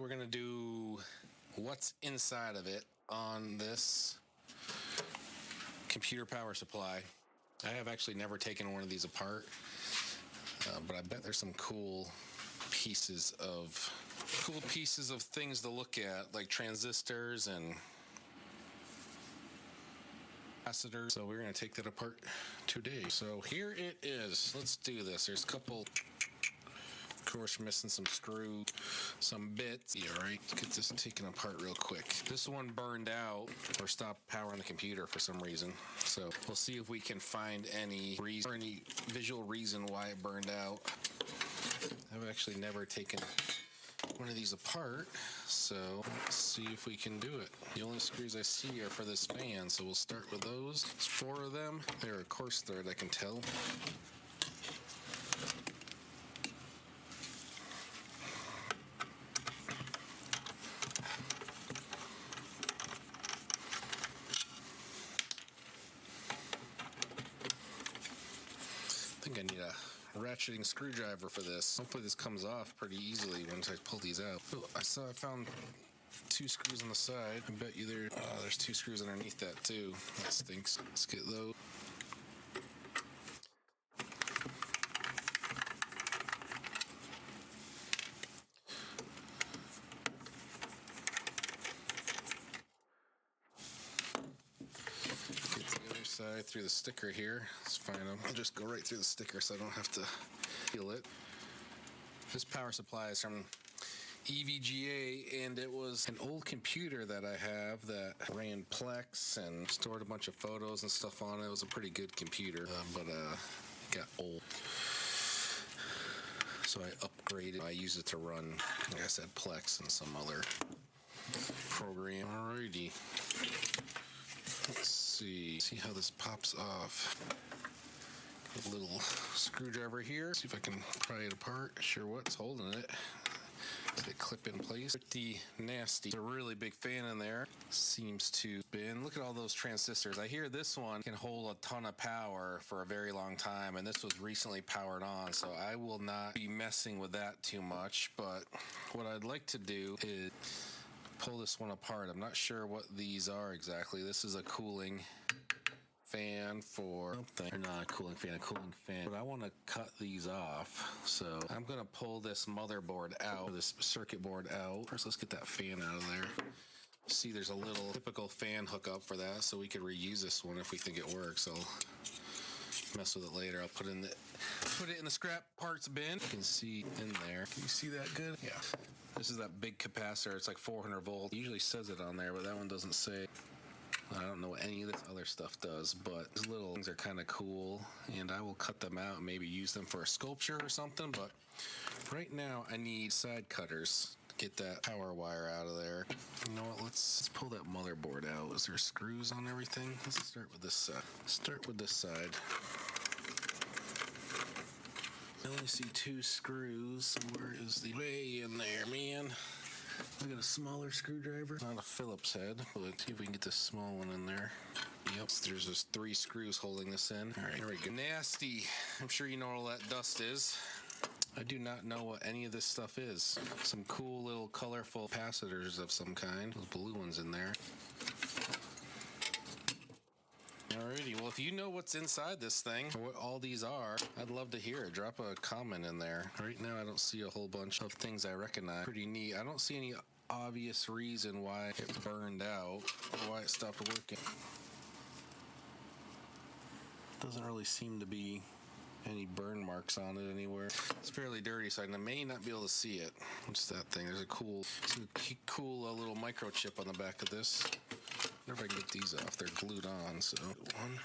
we're gonna do what's inside of it on this computer power supply. I have actually never taken one of these apart, but I bet there's some cool pieces of things to look at, like transistors and capacitors. So we're going to take that apart today. So here it is. Let's do this. There's a couple, of course, missing some screw, some bits. Yeah, right. Let's get this taken apart real quick. This one burned out or stopped powering the computer for some reason. So we'll see if we can find any reason or any visual reason why it burned out. I've actually never taken one of these apart, so let's see if we can do it. The only screws I see are for this fan, so we'll start with those. There's 4 of them. They're a coarse thread, I can tell. I think I need a ratcheting screwdriver for this. Hopefully this comes off pretty easily once I pull these out. Oh, I found 2 screws on the side. I bet you there's 2 screws underneath that too. That stinks. Let's get those. Side through the sticker here. It's fine. I'll just go right through the sticker so I don't have to peel it. This power supply is from EVGA, and it was an old computer that I have that ran Plex and stored a bunch of photos and stuff on it. It was a pretty good computer, but it got old. So I upgraded. I use it to run, like I said, Plex and some other program. Alrighty. Let's see how this pops off. A little screwdriver here. See if I can pry it apart. Sure, what's holding it? Does it clip in place? Pretty nasty. There's a really big fan in there. Seems to spin. Look at all those transistors. I hear this one can hold a ton of power for a very long time, and this was recently powered on, so I will not be messing with that too much. But what I'd like to do is pull this one apart. I'm not sure what these are exactly. This is a cooling fan for something, or not a cooling fan, but I want to cut these off. So I'm going to pull this motherboard out, this circuit board out. First, let's get that fan out of there. See, there's a little typical fan hookup for that, so we could reuse this one if we think it works. I'll mess with it later. I'll put it in the scrap parts bin. You can see in there. Can you see that good? Yeah. This is that big capacitor. It's like 400 volts. It usually says it on there, but that one doesn't say. I don't know what any of this other stuff does, but these little things are kind of cool, and I will cut them out and maybe use them for a sculpture or something. But right now I need side cutters to get that power wire out of there. You know what? Let's pull that motherboard out. Is there screws on everything? Let's start with this side. I only see 2 screws. Where is the way in there, man? I got a smaller screwdriver. Not a Phillips head, but let's see if we can get this small one in there. Yep, there's just 3 screws holding this in. All right, here we go. Nasty. I'm sure you know what all that dust is. I do not know what any of this stuff is. Some cool little colorful capacitors of some kind. Those blue ones in there. Alrighty, well, if you know what's inside this thing, or what all these are, I'd love to hear it. Drop a comment in there. Right now, I don't see a whole bunch of things I recognize. Pretty neat. I don't see any obvious reason why it burned out, or why it stopped working. Doesn't really seem to be any burn marks on it anywhere. It's fairly dirty, so I may not be able to see it. What's that thing? There's a cool little microchip on the back of this. I wonder if I can get these off. They're glued on, so one.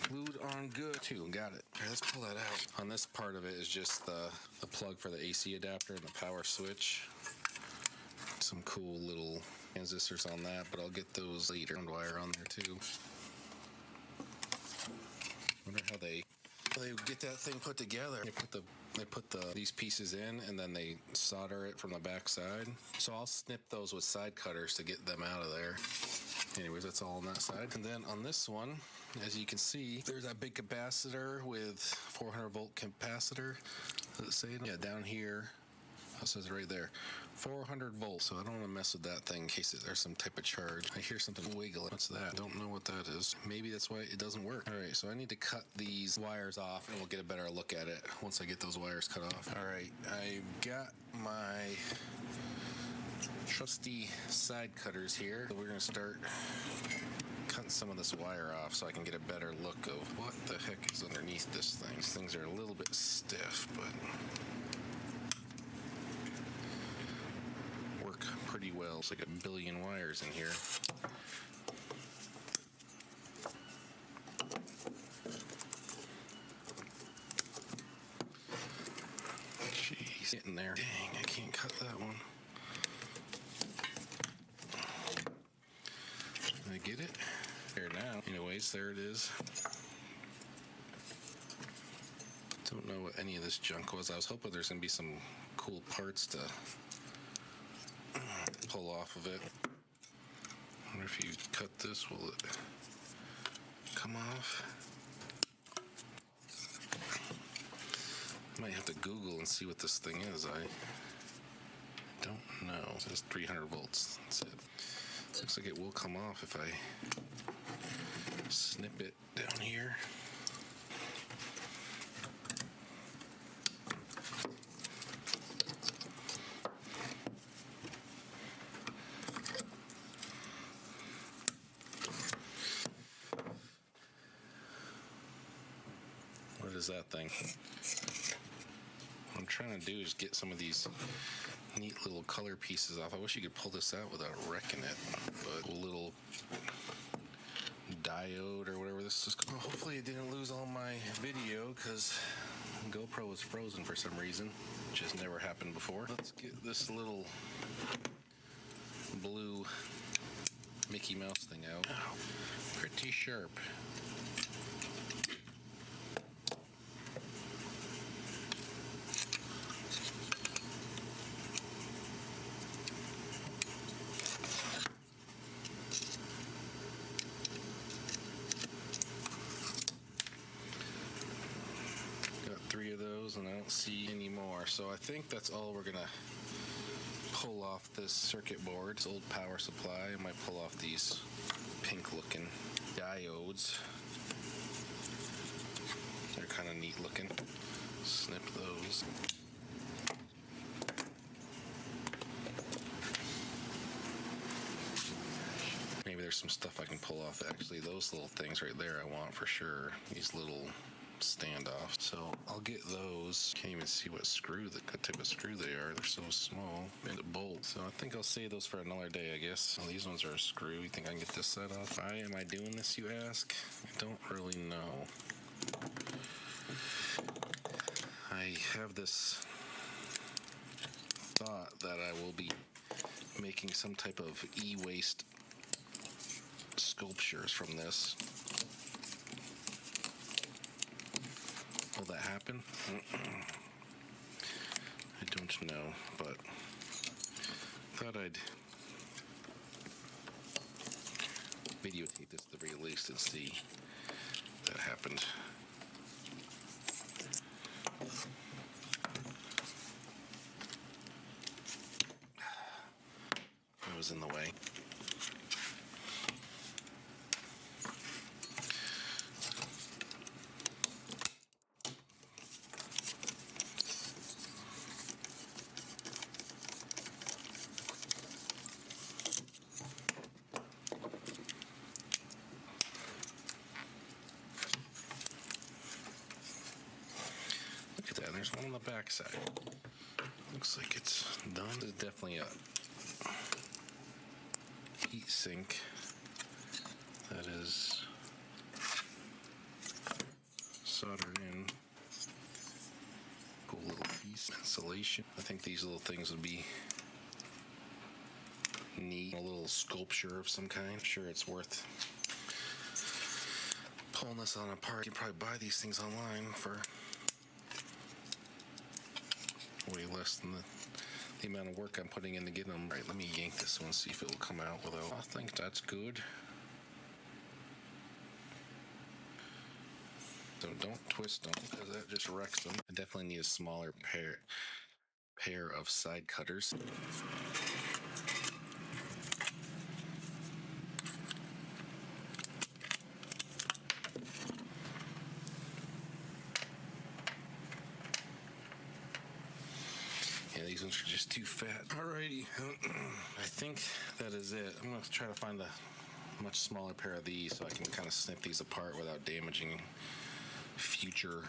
Glued on good. 2, got it. All right, let's pull that out. On this part of it is just the plug for the AC adapter and the power switch. Some cool little transistors on that, but I'll get those later. Ground wire on there too. Wonder how they get that thing put together. They put these pieces in, and then they solder it from the back side. So I'll snip those with side cutters to get them out of there. Anyways, that's all on that side. And then on this one, as you can see, there's that big capacitor with 400 volt capacitor. Does it say? Yeah, down here It says right there, 400 volts. So I don't want to mess with that thing in case there's some type of charge. I hear something wiggling. What's that? Don't know what that is. Maybe that's why it doesn't work. All right, so I need to cut these wires off and we'll get a better look at it once I get those wires cut off. All right, I've got my trusty side cutters here. So we're gonna start cutting some of this wire off so I can get a better look of what the heck is underneath this thing. These things are a little bit stiff, but work pretty well. It's like a billion wires in here. Jeez, getting there. Dang, I can't cut that one. I get it. There now. Anyways, there it is. Don't know what any of this junk was. I was hoping there's gonna be some cool parts to pull off of it. I wonder if you cut this, will it come off? Might have to Google and see what this thing is. I don't know. It says 300 volts. That's it. Looks like it will come off if I snip it down here. What is that thing? What I'm trying to do is get some of these neat little color pieces off. I wish you could pull this out without wrecking it, but a little diode or whatever this is called. Hopefully it didn't lose all my video because GoPro was frozen for some reason, which has never happened before. Let's get this little blue Mickey Mouse thing out. Oh, pretty sharp. Three of those and I don't see any more, so I think that's all we're gonna pull off this circuit board. It's old power supply. I might pull off these pink looking diodes. They're kind of neat looking. Snip those. Maybe there's some stuff I can pull off. Actually, those little things right there I want for sure. These little standoff. So I'll get those. Can't even see what type of screw they are. They're so small. And a bolt. So I think I'll save those for another day, I guess. Well, these ones are a screw. You think I can get this set off? Why am I doing this, you ask? I don't really know. I have this thought that I will be making some type of e-waste sculptures from this. Will that happen? I don't know, but thought I'd videotape this at the very least and see if that happened. That was in the way. There's one on the back side. Looks like it's done. This is definitely a heat sink that is soldered in. Cool little piece. Insulation. I think these little things would be neat. A little sculpture of some kind. I'm sure it's worth pulling this on apart. You can probably buy these things online for way less than the amount of work I'm putting in to get them. All right, let me yank this one, see if it will come out without. I think that's good. So don't twist them because that just wrecks them. I definitely need a smaller pair pair of side cutters. Yeah, these ones are just too fat. Alrighty, I think that is it. I'm gonna try to find a much smaller pair of these so I can kind of snip these apart without damaging future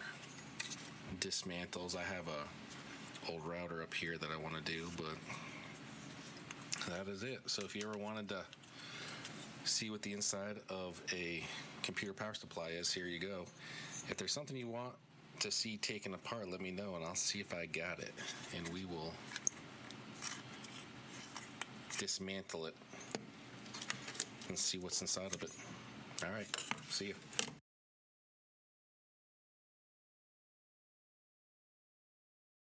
dismantles. I have a old router up here that I want to do, but that is it. So if you ever wanted to see what the inside of a computer power supply is, here you go. If there's something you want to see taken apart, let me know and I'll see if I got it, and we will dismantle it and see what's inside of it. All right, see you.